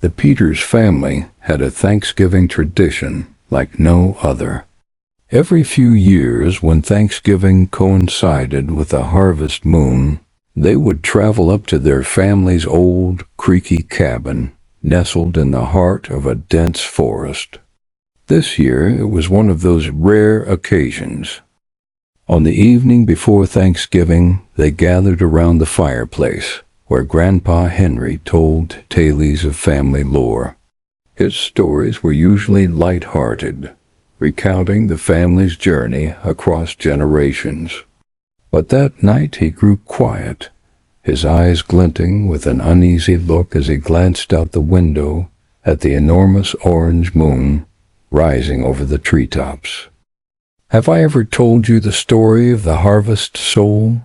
The Peters family had a Thanksgiving tradition like no other. Every few years, when Thanksgiving coincided with a harvest moon, they would travel up to their family's old, creaky cabin, nestled in the heart of a dense forest. This year, it was one of those rare occasions. On the evening before Thanksgiving, they gathered around the fireplace, where Grandpa Henry told tales of family lore. His stories were usually light-hearted, recounting the family's journey across generations. But that night he grew quiet, his eyes glinting with an uneasy look as he glanced out the window at the enormous orange moon rising over the treetops. "Have I ever told you the story of the harvest soul?"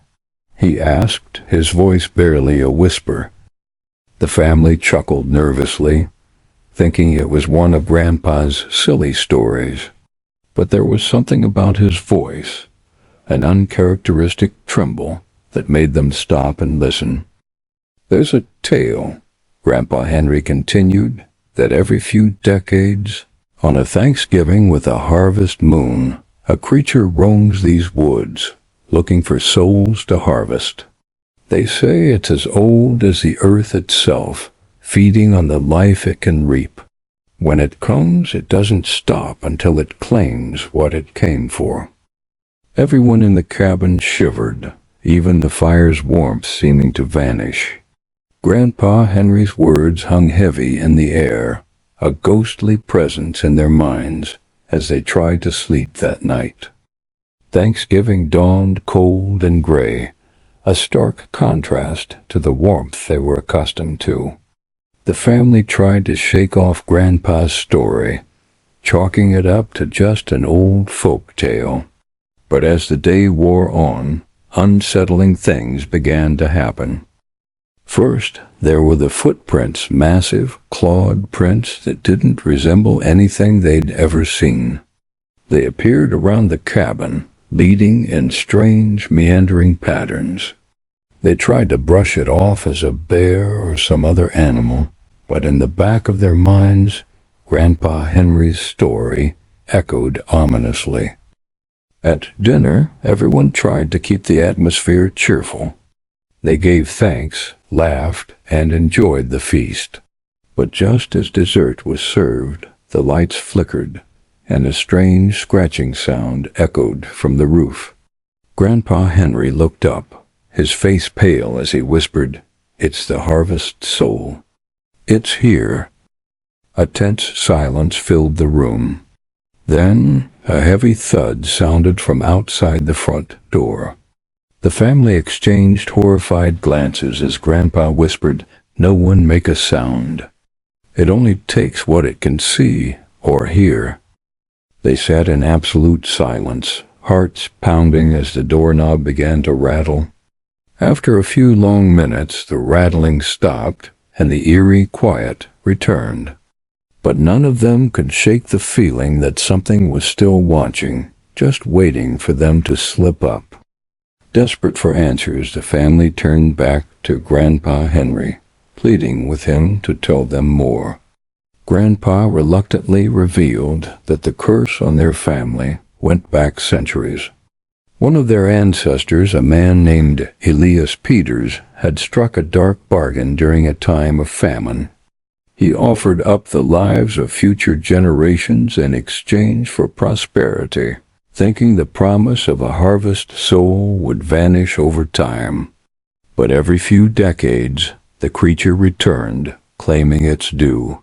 he asked, his voice barely a whisper. The family chuckled nervously, thinking it was one of Grandpa's silly stories. But there was something about his voice, an uncharacteristic tremble, that made them stop and listen. "There's a tale," Grandpa Henry continued, "that every few decades, on a Thanksgiving with a harvest moon, a creature roams these woods, looking for souls to harvest. They say it's as old as the earth itself, feeding on the life it can reap. When it comes, it doesn't stop until it claims what it came for." Everyone in the cabin shivered, even the fire's warmth seeming to vanish. Grandpa Henry's words hung heavy in the air, a ghostly presence in their minds as they tried to sleep that night. Thanksgiving dawned cold and gray, a stark contrast to the warmth they were accustomed to. The family tried to shake off Grandpa's story, chalking it up to just an old folk tale. But as the day wore on, unsettling things began to happen. First, there were the footprints, massive, clawed prints that didn't resemble anything they'd ever seen. They appeared around the cabin, leading in strange, meandering patterns. They tried to brush it off as a bear or some other animal, but in the back of their minds, Grandpa Henry's story echoed ominously. At dinner, everyone tried to keep the atmosphere cheerful. They gave thanks, laughed, and enjoyed the feast. But just as dessert was served, the lights flickered, and a strange scratching sound echoed from the roof. Grandpa Henry looked up, his face pale as he whispered, "It's the harvest soul. It's here." A tense silence filled the room. Then a heavy thud sounded from outside the front door. The family exchanged horrified glances as Grandpa whispered, "No one make a sound. It only takes what it can see or hear." They sat in absolute silence, hearts pounding as the doorknob began to rattle. After a few long minutes, the rattling stopped, and the eerie quiet returned. But none of them could shake the feeling that something was still watching, just waiting for them to slip up. Desperate for answers, the family turned back to Grandpa Henry, pleading with him to tell them more. Grandpa reluctantly revealed that the curse on their family went back centuries. One of their ancestors, a man named Elias Peters, had struck a dark bargain during a time of famine. He offered up the lives of future generations in exchange for prosperity, thinking the promise of a harvest soul would vanish over time. But every few decades, the creature returned, claiming its due.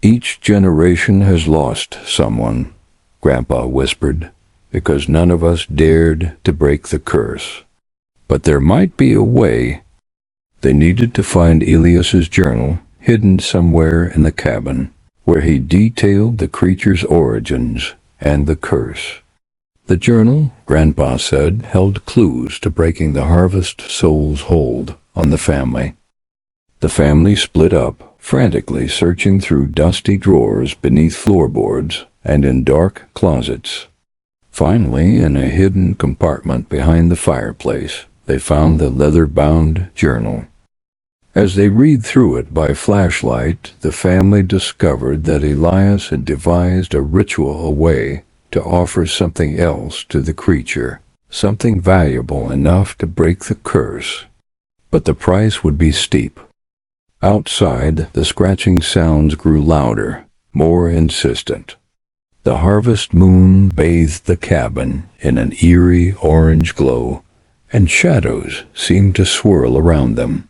"Each generation has lost someone," Grandpa whispered, "because none of us dared to break the curse. But there might be a way." They needed to find Elias's journal, hidden somewhere in the cabin, where he detailed the creature's origins and the curse. The journal, Grandpa said, held clues to breaking the harvest soul's hold on the family. The family split up, frantically searching through dusty drawers beneath floorboards and in dark closets. Finally, in a hidden compartment behind the fireplace, they found the leather-bound journal. As they read through it by flashlight, the family discovered that Elias had devised a ritual, a way to offer something else to the creature, something valuable enough to break the curse. But the price would be steep. Outside, the scratching sounds grew louder, more insistent. The harvest moon bathed the cabin in an eerie orange glow, and shadows seemed to swirl around them.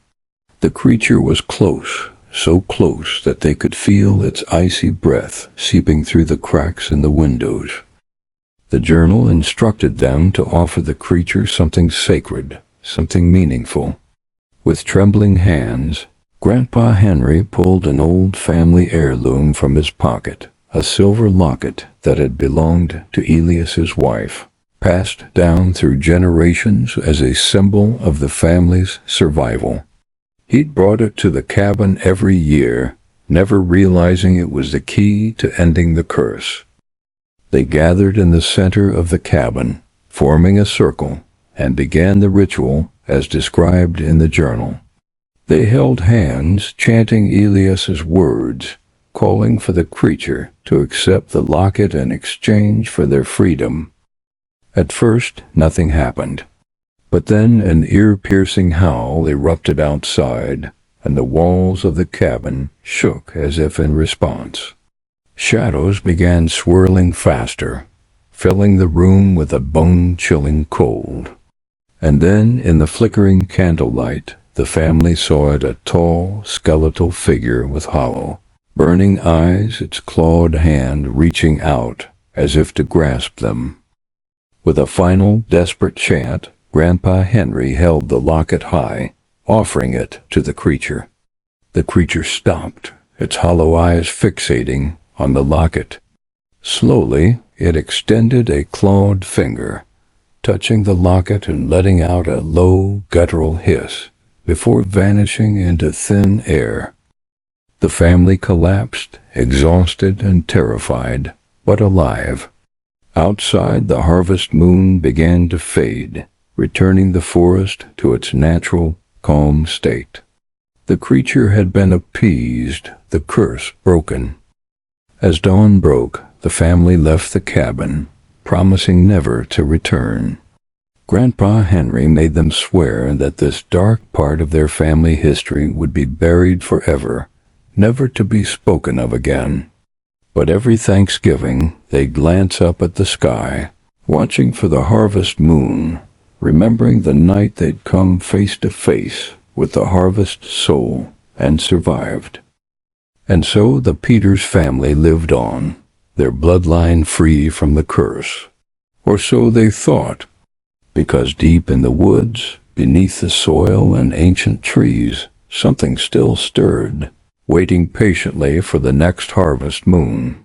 The creature was close, so close that they could feel its icy breath seeping through the cracks in the windows. The journal instructed them to offer the creature something sacred, something meaningful. With trembling hands, Grandpa Henry pulled an old family heirloom from his pocket, a silver locket that had belonged to Elias's wife, passed down through generations as a symbol of the family's survival. He'd brought it to the cabin every year, never realizing it was the key to ending the curse. They gathered in the center of the cabin, forming a circle, and began the ritual as described in the journal. They held hands, chanting Elias's words, calling for the creature to accept the locket in exchange for their freedom. At first, nothing happened. But then an ear-piercing howl erupted outside, and the walls of the cabin shook as if in response. Shadows began swirling faster, filling the room with a bone-chilling cold. And then, in the flickering candlelight, the family saw it, a tall, skeletal figure with hollow, burning eyes, its clawed hand reaching out as if to grasp them. With a final, desperate chant, Grandpa Henry held the locket high, offering it to the creature. The creature stopped, its hollow eyes fixating on the locket. Slowly, it extended a clawed finger, touching the locket and letting out a low, guttural hiss, before vanishing into thin air. The family collapsed, exhausted and terrified, but alive. Outside, the harvest moon began to fade, returning the forest to its natural, calm state. The creature had been appeased, the curse broken. As dawn broke, the family left the cabin, promising never to return. Grandpa Henry made them swear that this dark part of their family history would be buried forever, never to be spoken of again. But every Thanksgiving, they'd glance up at the sky, watching for the harvest moon, remembering the night they'd come face to face with the harvest soul and survived. And so the Peters family lived on, their bloodline free from the curse. Or so they thought, because deep in the woods, beneath the soil and ancient trees, something still stirred, waiting patiently for the next harvest moon.